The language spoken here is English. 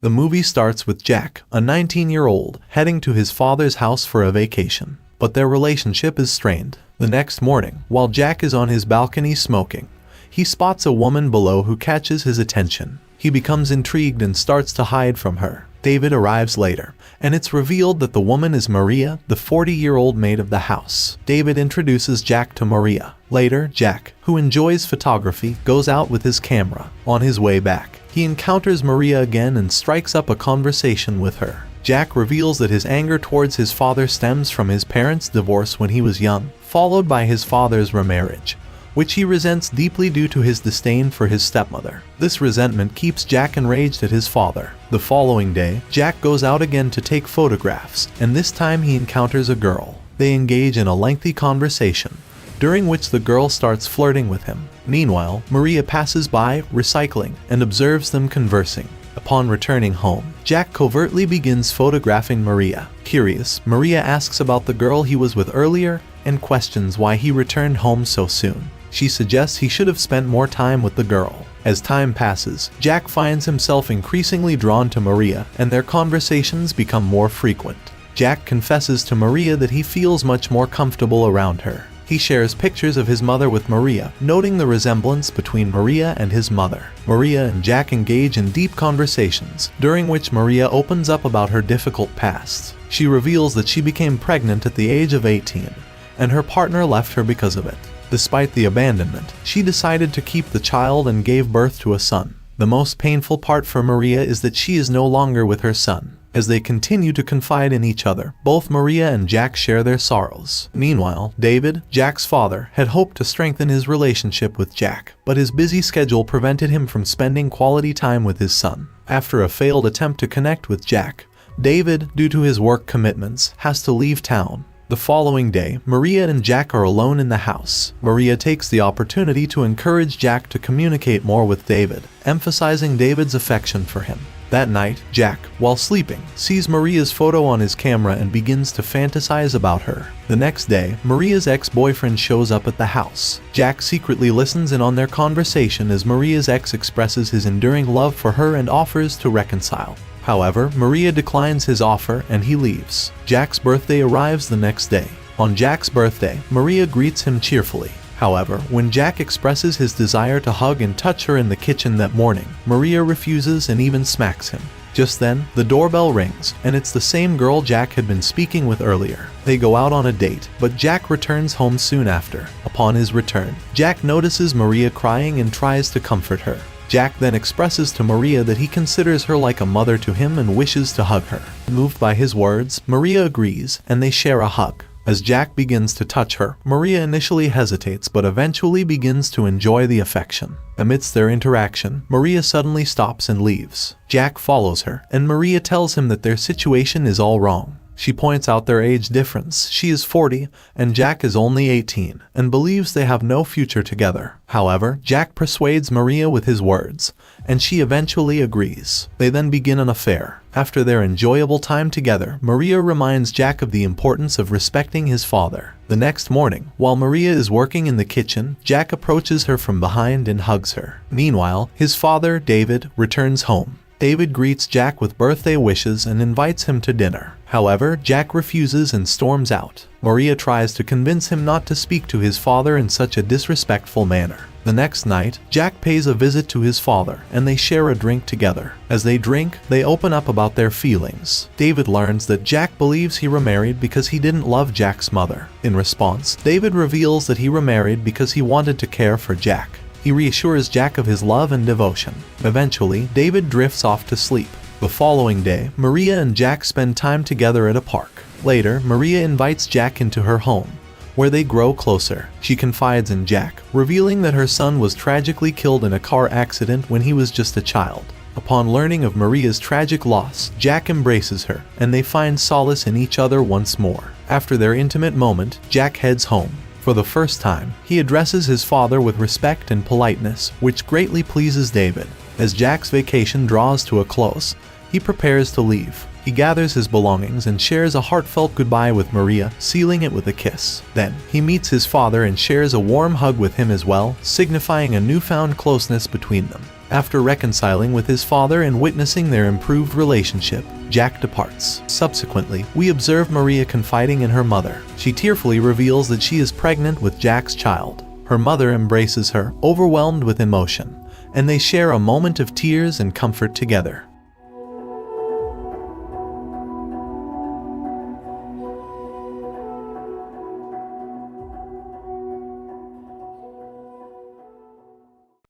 The movie starts with Jack, a 19-year-old, heading to his father's house for a vacation, but their relationship is strained. The next morning, while Jack is on his balcony smoking, he spots a woman below who catches his attention. He becomes intrigued and starts to hide from her. David arrives later, and it's revealed that the woman is Maria, the 40-year-old maid of the house. David introduces Jack to Maria. Later, Jack, who enjoys photography, goes out with his camera. On his way back, he encounters Maria again and strikes up a conversation with her. Jack reveals that his anger towards his father stems from his parents' divorce when he was young, followed by his father's remarriage, which he resents deeply due to his disdain for his stepmother. This resentment keeps Jack enraged at his father. The following day, Jack goes out again to take photographs, and this time he encounters a girl. They engage in a lengthy conversation, during which the girl starts flirting with him. Meanwhile, Maria passes by, recycling, and observes them conversing. Upon returning home, Jack covertly begins photographing Maria. Curious, Maria asks about the girl he was with earlier and questions why he returned home so soon. She suggests he should have spent more time with the girl. As time passes, Jack finds himself increasingly drawn to Maria, and their conversations become more frequent. Jack confesses to Maria that he feels much more comfortable around her. He shares pictures of his mother with Maria, noting the resemblance between Maria and his mother. Maria and Jack engage in deep conversations, during which Maria opens up about her difficult past. She reveals that she became pregnant at the age of 18, and her partner left her because of it. Despite the abandonment, she decided to keep the child and gave birth to a son. The most painful part for Maria is that she is no longer with her son. As they continue to confide in each other, both Maria and Jack share their sorrows. Meanwhile, David, Jack's father, had hoped to strengthen his relationship with Jack, but his busy schedule prevented him from spending quality time with his son. After a failed attempt to connect with Jack, David, due to his work commitments, has to leave town. The following day, Maria and Jack are alone in the house. Maria takes the opportunity to encourage Jack to communicate more with David, emphasizing David's affection for him. That night, Jack, while sleeping, sees Maria's photo on his camera and begins to fantasize about her. The next day, Maria's ex-boyfriend shows up at the house. Jack secretly listens in on their conversation as Maria's ex expresses his enduring love for her and offers to reconcile. However, Maria declines his offer and he leaves. Jack's birthday arrives the next day. On Jack's birthday, Maria greets him cheerfully. However, when Jack expresses his desire to hug and touch her in the kitchen that morning, Maria refuses and even smacks him. Just then, the doorbell rings, and it's the same girl Jack had been speaking with earlier. They go out on a date, but Jack returns home soon after. Upon his return, Jack notices Maria crying and tries to comfort her. Jack then expresses to Maria that he considers her like a mother to him and wishes to hug her. Moved by his words, Maria agrees, and they share a hug. As Jack begins to touch her, Maria initially hesitates but eventually begins to enjoy the affection. Amidst their interaction, Maria suddenly stops and leaves. Jack follows her, and Maria tells him that their situation is all wrong. She points out their age difference. She is 40, and Jack is only 18, and believes they have no future together. However, Jack persuades Maria with his words, and she eventually agrees. They then begin an affair. After their enjoyable time together, Maria reminds Jack of the importance of respecting his father. The next morning, while Maria is working in the kitchen, Jack approaches her from behind and hugs her. Meanwhile, his father, David, returns home. David greets Jack with birthday wishes and invites him to dinner. However, Jack refuses and storms out. Maria tries to convince him not to speak to his father in such a disrespectful manner. The next night, Jack pays a visit to his father, and they share a drink together. As they drink, they open up about their feelings. David learns that Jack believes he remarried because he didn't love Jack's mother. In response, David reveals that he remarried because he wanted to care for Jack. He reassures Jack of his love and devotion. Eventually, David drifts off to sleep. The following day, Maria and Jack spend time together at a park. Later, Maria invites Jack into her home, where they grow closer. She confides in Jack, revealing that her son was tragically killed in a car accident when he was just a child. Upon learning of Maria's tragic loss, Jack embraces her, and they find solace in each other once more. After their intimate moment, Jack heads home. For the first time, he addresses his father with respect and politeness, which greatly pleases David. As Jack's vacation draws to a close, he prepares to leave. He gathers his belongings and shares a heartfelt goodbye with Maria, sealing it with a kiss. Then, he meets his father and shares a warm hug with him as well, signifying a newfound closeness between them. After reconciling with his father and witnessing their improved relationship, Jack departs. Subsequently, we observe Maria confiding in her mother. She tearfully reveals that she is pregnant with Jack's child. Her mother embraces her, overwhelmed with emotion, and they share a moment of tears and comfort together.